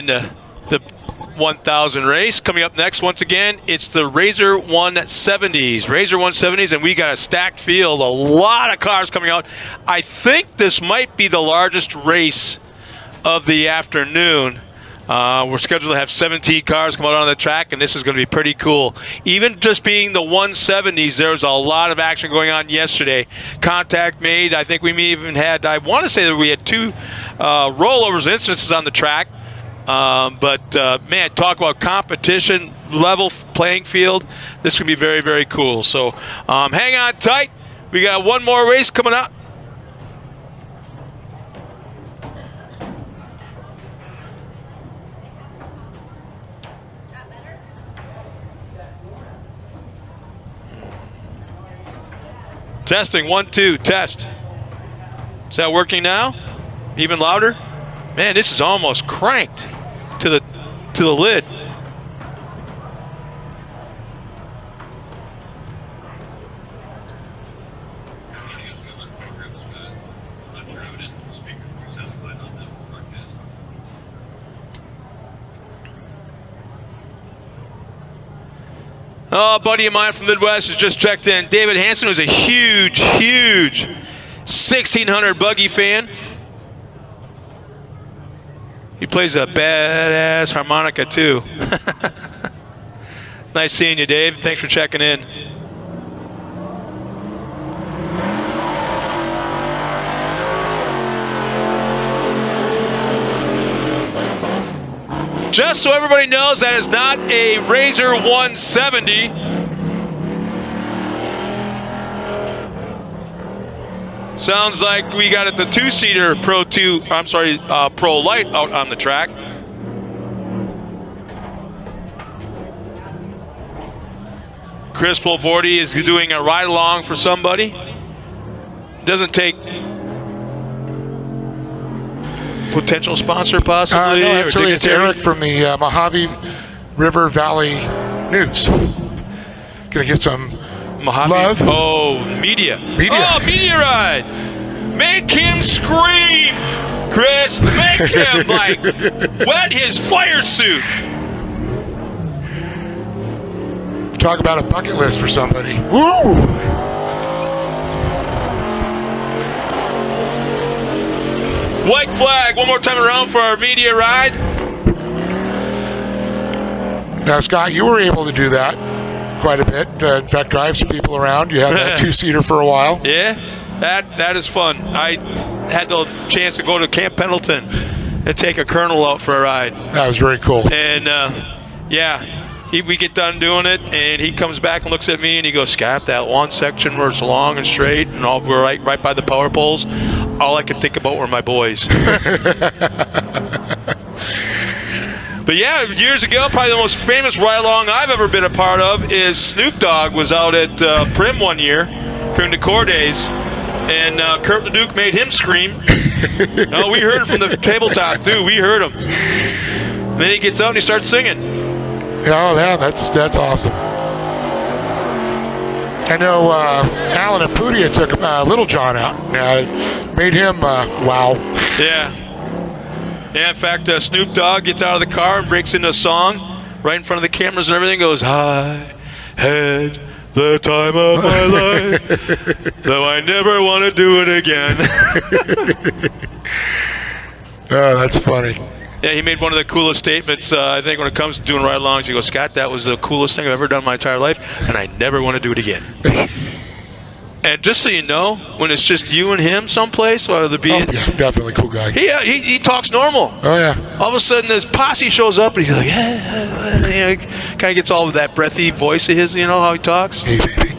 The 1000 race coming up next. Once again, it's the RZR 170s. RZR 170s, and we got a stacked field. A lot of cars coming out. I think this might be the largest race of the afternoon. We're scheduled to have 17 cars come out on the track, and this is going to be pretty cool. Even just being the 170s, there was a lot of action going on yesterday. Contact made. I think we even had, I want to say that we had 2 rollovers instances on the track. Man, talk about competition, level playing field. This can be very, very cool. So hang on tight. We got one more race coming up. Testing, 1, 2, test. Is that working now? Even louder? Man, this is almost cranked to the lid. Oh, a buddy of mine from the Midwest has just checked in. David Hansen, who's a huge 1600 buggy fan. He plays a badass harmonica too. Nice seeing you, Dave. Thanks for checking in. Just so everybody knows, that is not a RZR 170. Sounds like we got it the 2-seater Pro Light out on the track. Chris Pulvordi is doing a ride along for somebody. Doesn't take potential sponsor possibly? No, actually it's Eric from the Mojave River Valley News. Gonna get some Mojave. Love. Oh, media. Oh, media ride. Make him scream, Chris. Make him like wet his fire suit. Talk about a bucket list for somebody. Woo! White flag one more time around for our media ride. Now, Scott, you were able to do that quite a bit. In fact, drive some people around. You had that 2-seater for a while. Yeah, that is fun. I had the chance to go to Camp Pendleton and take a colonel out for a ride. That was very cool. And we get done doing it, and he comes back and looks at me and he goes, "Scott, that one section where it's long and straight and all, we're right by the power poles, all I could think about were my boys." But yeah, years ago, probably the most famous ride-along I've ever been a part of is Snoop Dogg was out at Prim one year during the core days, and Kurt LeDuc made him scream. Oh, we heard it from the tabletop too. We heard him. And then he gets out and he starts singing. Oh man, that's awesome. I know Alan Apudia took Little John out. Made him wow. Yeah. Yeah, in fact, Snoop Dogg gets out of the car and breaks into a song right in front of the cameras and everything. Goes, "I had the time of my life, though I never want to do it again." Oh, that's funny. Yeah, he made one of the coolest statements, I think, when it comes to doing ride-alongs. He goes, "Scott, that was the coolest thing I've ever done in my entire life, and I never want to do it again." And just so you know, when it's just you and him someplace, or the yeah, definitely cool guy. He talks normal. Oh yeah. All of a sudden, his posse shows up, and he's like, kind of gets all of that breathy voice of his. You know how he talks. Hey, baby.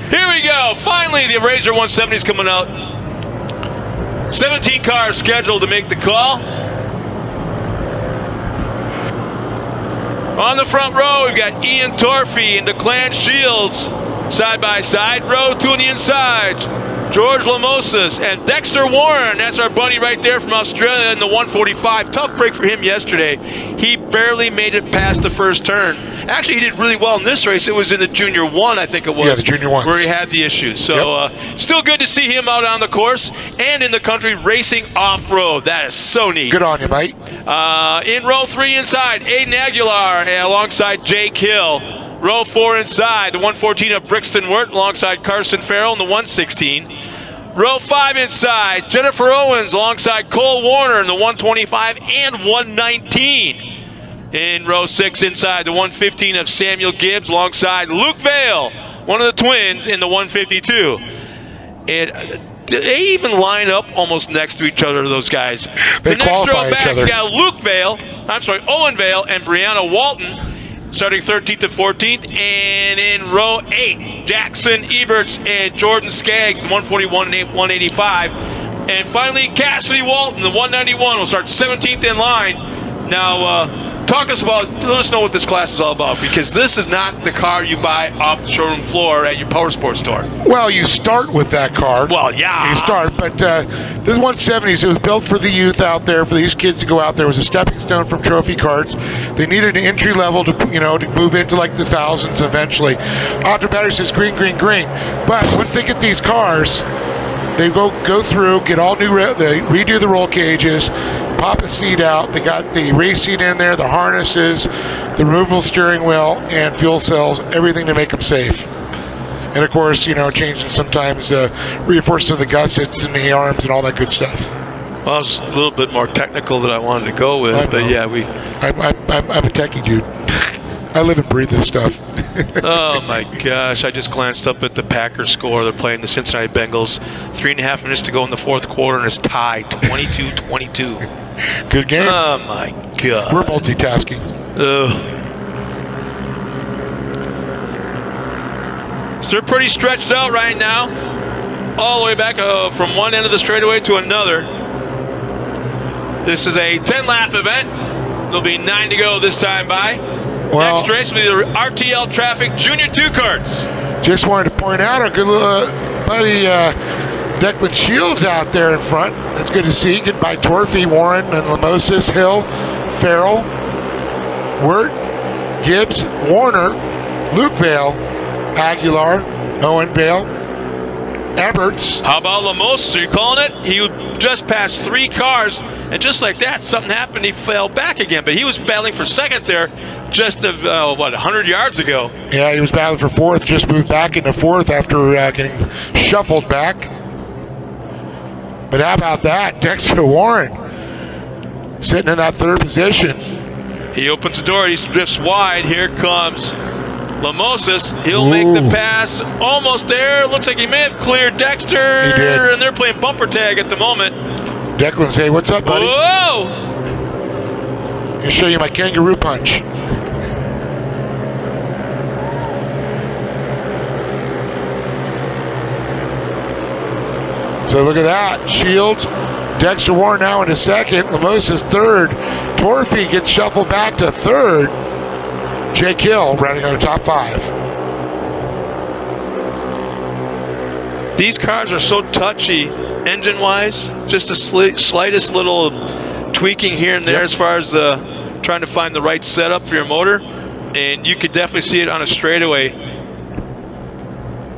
Here we go. Finally, the RZR 170 is coming out. 17 cars scheduled to make the call. On the front row, we've got Ian Torfey and Declan Shields side by side. Row 2 on the inside. George Lamosas, and Dexter Warren. That's our buddy right there from Australia in the 145. Tough break for him yesterday. He barely made it past the first turn. Actually, he did really well in this race. It was in the Junior 1, I think it was. Yeah, the Junior 1. Where he had the issues. So still good to see him out on the course and in the country racing off-road. That is so neat. Good on you, mate. In row 3 inside, Aiden Aguilar alongside Jake Hill. Row 4 inside, the 114 of Brixton Wirt alongside Carson Farrell in the 116. Row 5 inside, Jennifer Owens alongside Cole Warner in the 125 and 119. In row 6 inside, the 115 of Samuel Gibbs alongside Luke Vale, one of the twins, in the 152. And they even line up almost next to each other, those guys. They the next row qualify back, each other. you got Owen Vale and Brianna Walton, starting 13th and 14th. And in row 8, Jackson Eberts and Jordan Skaggs, the 141 and 185. And finally, Cassidy Walton, the 191, will start 17th in line. Now, let us know what this class is all about, because this is not the car you buy off the showroom floor at your power sports store. Well, you start with that car. Well, yeah. You start, but this 170s, it was built for the youth out there, for these kids to go out there. It was a stepping stone from trophy carts. They needed an entry level to move into like the thousands eventually. Auto Battery says green, green, green. But once they get these cars, they go through, get all new, they redo the roll cages, pop a seat out. They got the race seat in there, the harnesses, the removable steering wheel, and fuel cells, everything to make them safe. And of course, changing sometimes reinforcements of the gussets and the arms and all that good stuff. Well, it was a little bit more technical than I wanted to go with, but yeah, I'm a techie dude. I live and breathe this stuff. Oh my gosh, I just glanced up at the Packers score. They're playing the Cincinnati Bengals. 3.5 minutes to go in the fourth quarter, and it's tied 22-22. Good game. Oh my God. We're multitasking. So they're pretty stretched out right now. All the way back from one end of the straightaway to another. This is a 10-lap event. There'll be 9 to go this time by. Well, next race will be the RTL Traffic Junior 2 carts. Just wanted to point out our good little buddy Declan Shields out there in front. That's good to see. Getting by Torfey, Warren, and Lamosas, Hill, Farrell, Wirt, Gibbs, Warner, Luke Vale, Aguilar, Owen Vale, Eberts. How about Lamosas? Are you calling it? He just passed 3 cars, and just like that, something happened. He fell back again, but he was battling for second there just 100 yards ago. Yeah, he was battling for fourth, just moved back into fourth after getting shuffled back. But how about that? Dexter Warren sitting in that third position. He opens the door. He drifts wide. Here comes Lamosas. He'll make the pass. Almost there. Looks like he may have cleared Dexter. He did. And they're playing bumper tag at the moment. Declan, say, what's up, buddy? Whoa! I'll show you my kangaroo punch. So look at that. Shields, Dexter Warren now in a second. Lamosas third. Torfey gets shuffled back to third. Jake Hill running on the top 5. These cars are so touchy engine-wise. Just the slightest little tweaking here and there as far as trying to find the right setup for your motor. And you could definitely see it on a straightaway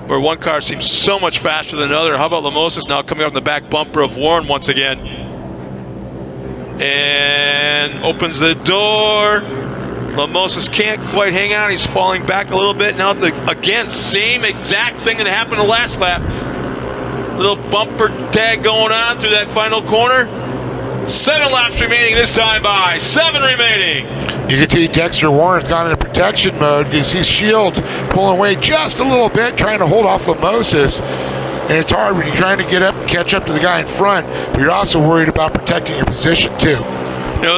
where one car seems so much faster than another. How about Lamosas now coming up the back bumper of Warren once again? And opens the door. Lamosas can't quite hang on. He's falling back a little bit. Now, again, same exact thing that happened the last lap. Little bumper tag going on through that final corner. 7 laps remaining this time by. 7 remaining. You can see Dexter Warren's gone into protection mode because he's Shields pulling away just a little bit, trying to hold off Lamosas. And it's hard when you're trying to get up and catch up to the guy in front, but you're also worried about protecting your position too.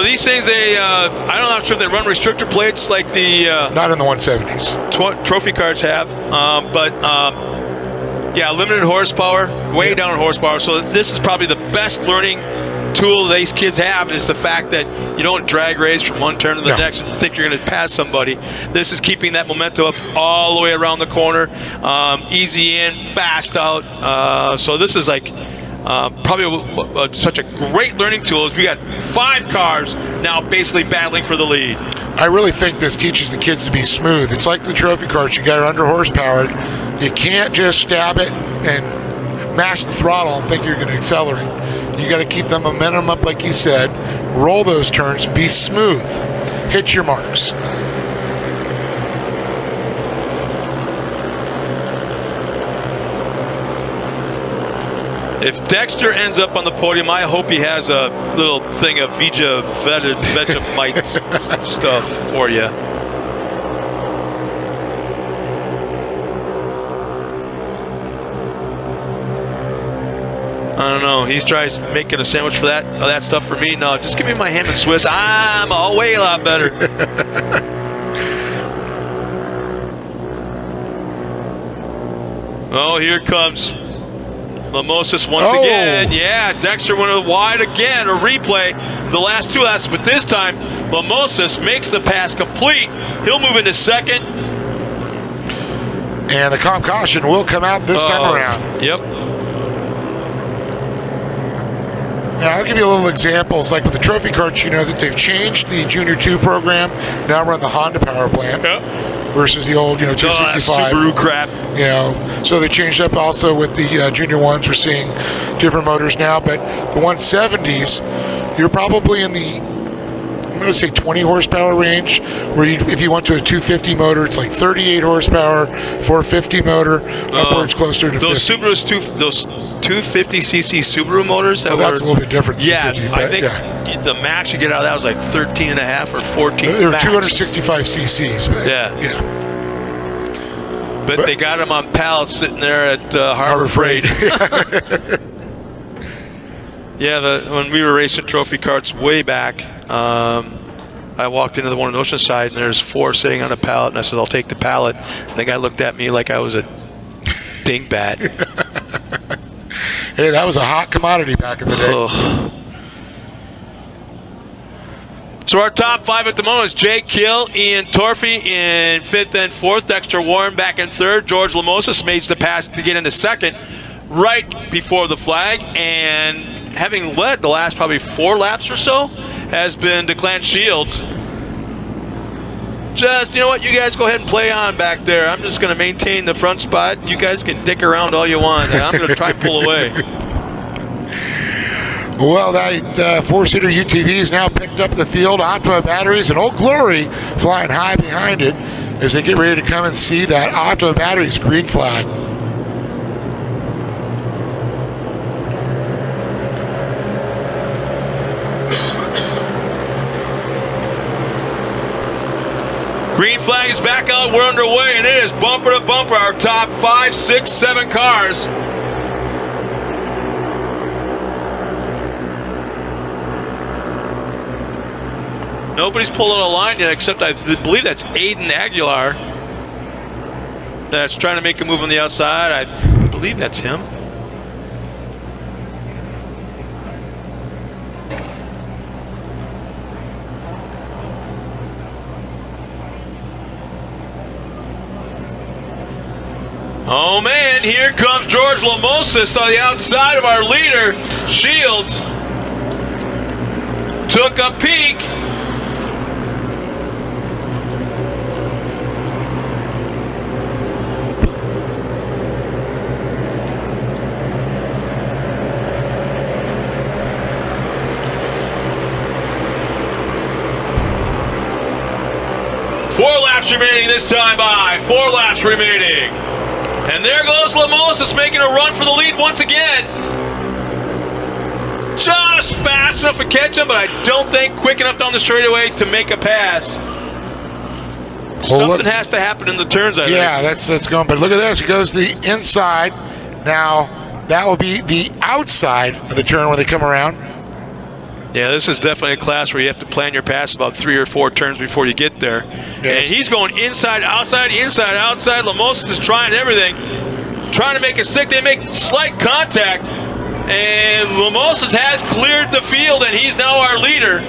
These things, I'm not sure if they run restrictor plates like the... Not in the 170s. Trophy cards have, yeah, limited horsepower, way down in horsepower. So this is probably the best learning tool these kids have is the fact that you don't drag race from one turn to the next and you think you're going to pass somebody. This is keeping that momentum up all the way around the corner, easy in, fast out. So this is like probably such a great learning tool. As we got 5 cars now basically battling for the lead. I really think this teaches the kids to be smooth. It's like the trophy carts. You got it under horsepowered. You can't just stab it and mash the throttle and think you're going to accelerate. You got to keep the momentum up, like you said. Roll those turns. Be smooth. Hit your marks. If Dexter ends up on the podium, I hope he has a little thing of Vegemite stuff for you. I don't know. He tries making a sandwich for that stuff for me. No, just give me my ham and Swiss. I'm a way a lot better. Oh, here comes Lamosis once again. Yeah, Dexter went wide again. A replay the last 2 laps, but this time Lamosis makes the pass complete. He'll move into second. And the comp caution will come out this time around. Yep. Now, I'll give you a little examples. Like with the trophy carts, you know that they've changed the Junior 2 program. Now run the Honda power plant versus the old, 265. Subaru crap. So they changed up also with the Junior 1s. We're seeing different motors now. But the 170s, you're probably in the, I'm going to say 20 horsepower range, where if you went to a 250 motor, it's like 38 horsepower, 450 motor, upwards closer to those 50. Subarus, those 250cc Subaru motors. That's a little bit different. Yeah, 50, I think the max you get out of that was like 13 and a half or 14. They were max. 265 cc's. But yeah. But they got them on pallets sitting there at Harbor Freight. Yeah, when we were racing trophy carts way back, I walked into the one on Oceanside, and there's 4 sitting on a pallet, and I said, I'll take the pallet. And the guy looked at me like I was a dingbat. Hey, that was a hot commodity back in the day. Ugh. So our top 5 at the moment is Jake Kill, Ian Torfey in 5th and 4th, Dexter Warren back in 3rd, George Lamosis makes the pass to get into 2nd, right before the flag, and having led the last probably 4 laps or so has been Declan Shields. Just, you know what, you guys go ahead and play on back there. I'm just going to maintain the front spot. You guys can dick around all you want, and I'm going to try and pull away. Well, that 4-seater UTV has now picked up the field. Optima Batteries and Old Glory flying high behind it as they get ready to come and see that Optima Batteries green flag. Green flag is back out. We're underway, and it is bumper to bumper. Our top 5, 6, 7 cars. Nobody's pulling a line yet, except I believe that's Aiden Aguilar that's trying to make a move on the outside. I believe that's him. Oh man, here comes George Lamosis on the outside of our leader. Shields took a peek. Four laps remaining this time by. 4 laps remaining. And there goes Lamosis making a run for the lead once again. Just fast enough to catch him, but I don't think quick enough down the straightaway to make a pass. Something has to happen in the turns, I think. Yeah, that's going. But look at this. It goes the inside. Now, that will be the outside of the turn when they come around. Yeah, this is definitely a class where you have to plan your pass about 3 or 4 turns before you get there. Yes. And he's going inside, outside, inside, outside. Lamosis is trying everything, trying to make it stick. They make slight contact. And Lamosas has cleared the field, and he's now our leader.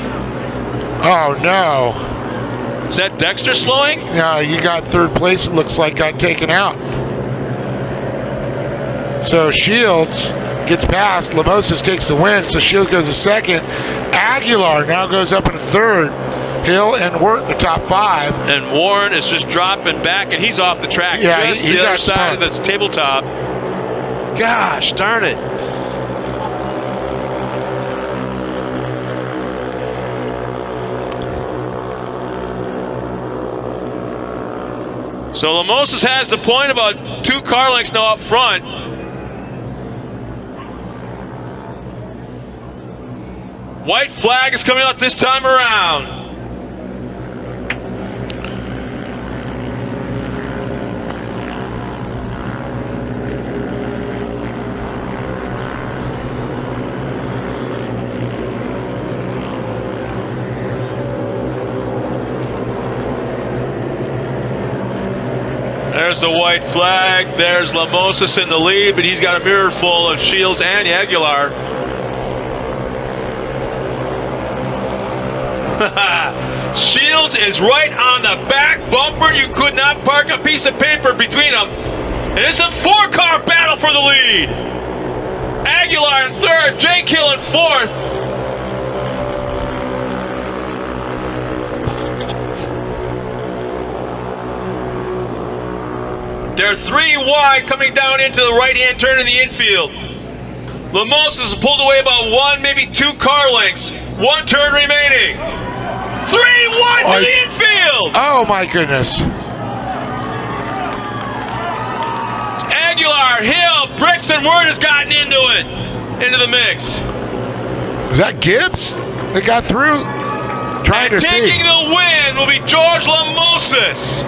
Oh, no. Is that Dexter slowing? No, you got third place, it looks like, got taken out. So Shields gets past. Lamosas takes the win, so Shields goes to second. Aguilar now goes up in third. Hill and Wirt, the top 5. And Warren is just dropping back, and he's off the track. Yeah, just he the other got side spun. of this tabletop. Gosh darn it. So Lamosas has the point, about 2 car lengths now up front. White flag is coming out this time around. There's the white flag. There's Lamosas in the lead, but he's got a mirror full of Shields and Aguilar. Shields is right on the back bumper. You could not park a piece of paper between them. And it's a 4-car battle for the lead. Aguilar in third, Jake Hill in fourth. They're 3 wide coming down into the right-hand turn in the infield. Lamosas pulled away about 1, maybe 2 car lengths. 1 turn remaining. 3 wide to the infield. Oh my goodness. Aguilar, Hill, Brixton, Word has gotten into it, into the mix. Was that Gibbs that got through? Trying And to taking see. the win will be George Lamosas.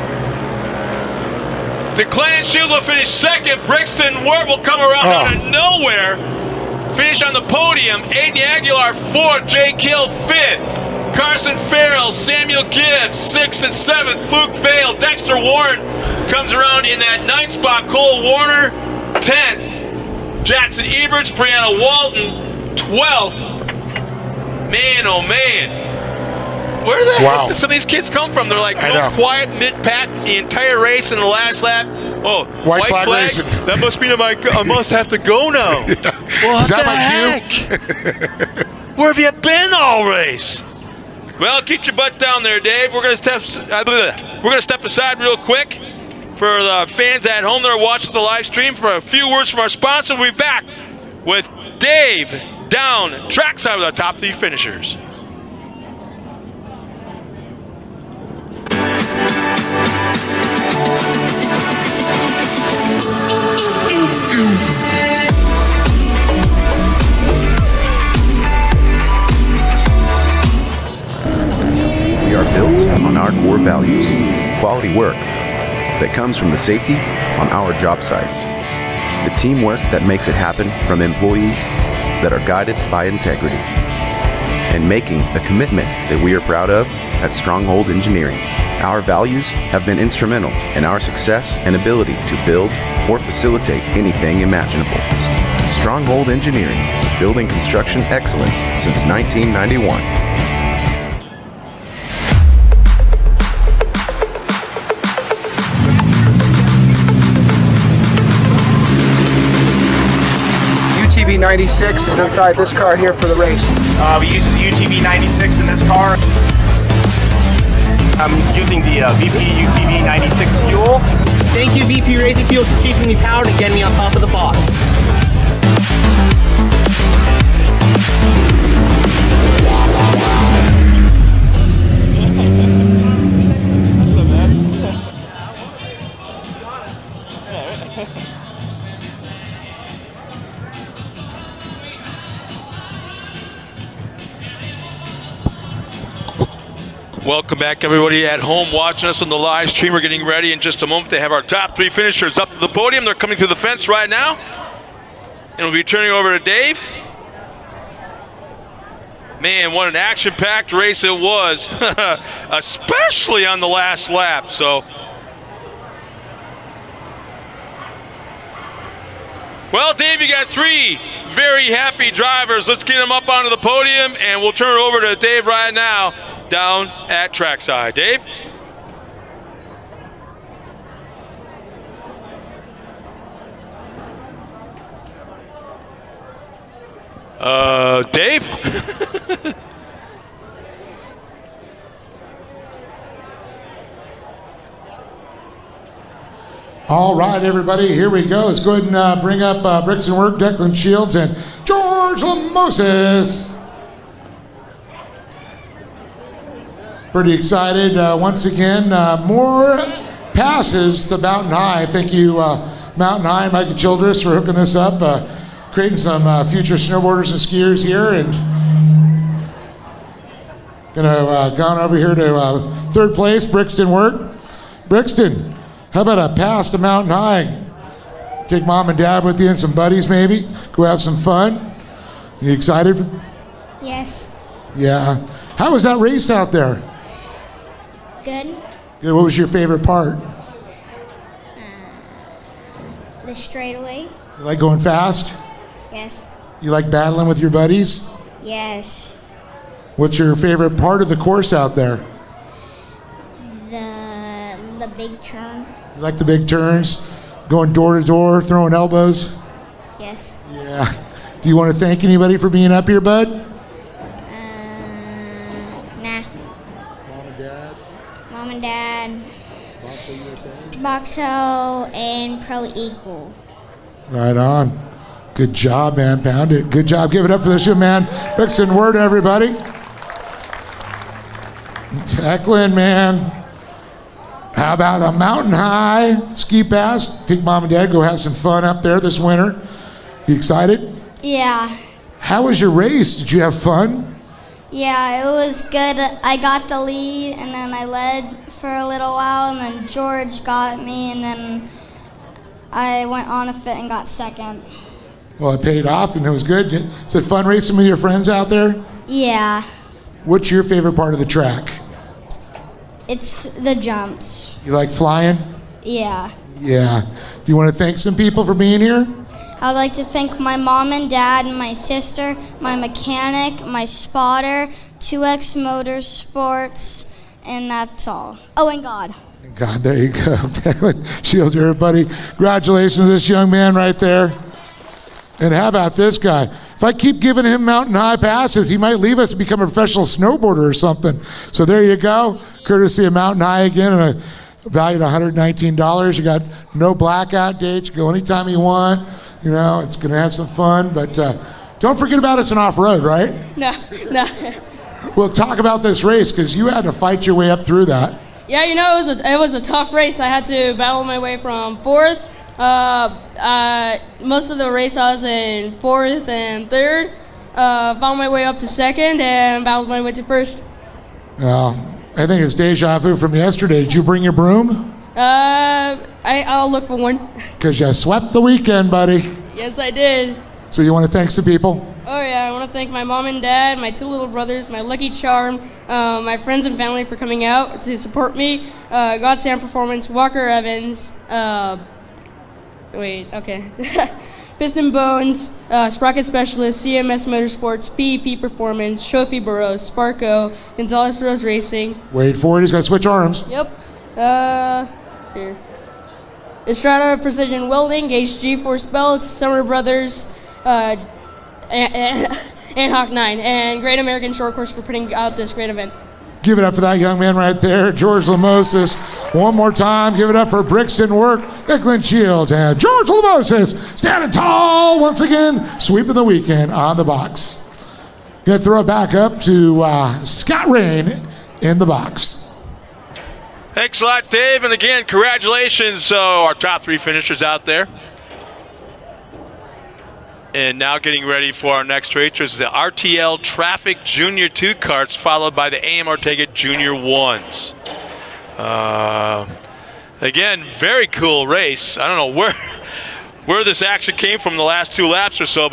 DeClan Shields will finish second. Brixton Word will come around out of nowhere. Finish on the podium. Aiden Aguilar fourth. Jake Hill fifth. Carson Farrell, Samuel Gibbs, 6th and 7th. Luke Vale, Dexter Warren comes around in that 9th spot. Cole Warner, 10th. Jackson Eberts, Brianna Walton, 12th. Man, oh man. Where the heck did some of these kids come from? They're like real quiet mid-pack the entire race in the last lap. Oh, white flag racing. That must mean I must have to go now. What Is that the heck? Where have you been all race? Well, get your butt down there, Dave. We're gonna step aside real quick for the fans at home that are watching the live stream for a few words from our sponsor. We'll be back with Dave down trackside with our top 3 finishers. We are built on our core values, quality work that comes from the safety on our job sites, the teamwork that makes it happen from employees that are guided by integrity, and making a commitment that we are proud of at Stronghold Engineering. Our values have been instrumental in our success and ability to build or facilitate anything imaginable. Stronghold Engineering, building construction excellence since 1991. UTV 96 is inside this car here for the race. We use the UTV 96 in this car. I'm using the VP UTV 96 fuel. Thank you, VP Racing Fuels, for keeping me powered and getting me on top of the box. Welcome back, everybody at home watching us on the live stream. We're getting ready in just a moment to have our top 3 finishers up to the podium. They're coming through the fence right now. And we'll be turning over to Dave. Man, what an action-packed race it was, especially on the last lap. So, well, Dave, you got 3 very happy drivers. Let's get them up onto the podium, and we'll turn it over to Dave right now down at trackside. Dave? Dave? All right, everybody, here we go. Let's go ahead and bring up Bricks and Work, Declan Shields, and George Lamosis. Pretty excited. Once again, more passes to Mountain High. Thank you, Mountain High and Mikey Childress, for hooking this up, creating some future snowboarders and skiers here. And gonna gone over here to third place, Brixton Work. Brixton, how about a pass to Mountain High? Take mom and dad with you and some buddies maybe. Go have some fun. You excited? Yes. Yeah. How was that race out there? Good. Good. What was your favorite part? The straightaway. You like going fast? Yes. You like battling with your buddies? Yes. What's your favorite part of the course out there? The big turn. You like the big turns? Going door to door, throwing elbows? Yes. Yeah. Do you want to thank anybody for being up here, bud? Nah. Mom and dad? Mom and Dad. Boxo USA? Boxo and Pro Equal. Right on. Good job, man. Pound it. Good job. Give it up for this young man. Brixton Word, everybody. Declan, man. How about a Mountain High ski pass? Take mom and dad, go have some fun up there this winter. You excited? Yeah. How was your race? Did you have fun? Yeah, it was good. I got the lead, and then I led for a little while, and then George got me, and then I went on a fit and got second. Well, it paid off, and it was good. Is it fun racing with your friends out there? Yeah. What's your favorite part of the track? It's the jumps. You like flying? Yeah. Yeah. Do you want to thank some people for being here? I would like to thank my mom and dad and my sister, my mechanic, my spotter, 2X Motorsports, and that's all. Oh, and God. God, there you go. Declan Shields, everybody. Congratulations to this young man right there. And how about this guy? If I keep giving him Mountain High passes, he might leave us and become a professional snowboarder or something. So there you go. Courtesy of Mountain High again, and valued $119. You got no blackout dates. You go anytime you want. You know, it's going to have some fun. But don't forget about us in off-road, right? No. We'll talk about this race because you had to fight your way up through that. Yeah, you know, it was a tough race. I had to battle my way from fourth. Most of the race I was in fourth and third. Found my way up to second and battled my way to first. Well, I think it's deja vu from yesterday. Did you bring your broom? I'll look for one. Because you swept the weekend, buddy. Yes, I did. So you want to thank some people? Oh yeah, I want to thank my mom and dad, my two little brothers, my Lucky Charm, my friends and family for coming out to support me. God Sam Performance, Walker Evans, Piston Bones, Sprocket Specialist, CMS Motorsports, PEP Performance, Trophy Burrows, Sparko, Gonzalez Burrows Racing. Wait for it, he's got to switch arms. Yep. Here. Estrada Precision Welding, G-Force Belts, Summer Brothers, and Hawk 9, and Great American Short Course for putting out this great event. Give it up for that young man right there, George Lamosis. One more time, give it up for Brixton Work, Declan Shields, and George Lamosis standing tall once again, sweeping the weekend on the box. Gonna throw it back up to Scott Rain in the box. Thanks a lot, Dave. And again, congratulations. So our top three finishers out there. And now getting ready for our next race is the RTL Traffic Junior 2 carts, followed by the AM Ortega Junior 1s. Again, very cool race. I don't know where this action came from the last two laps or so.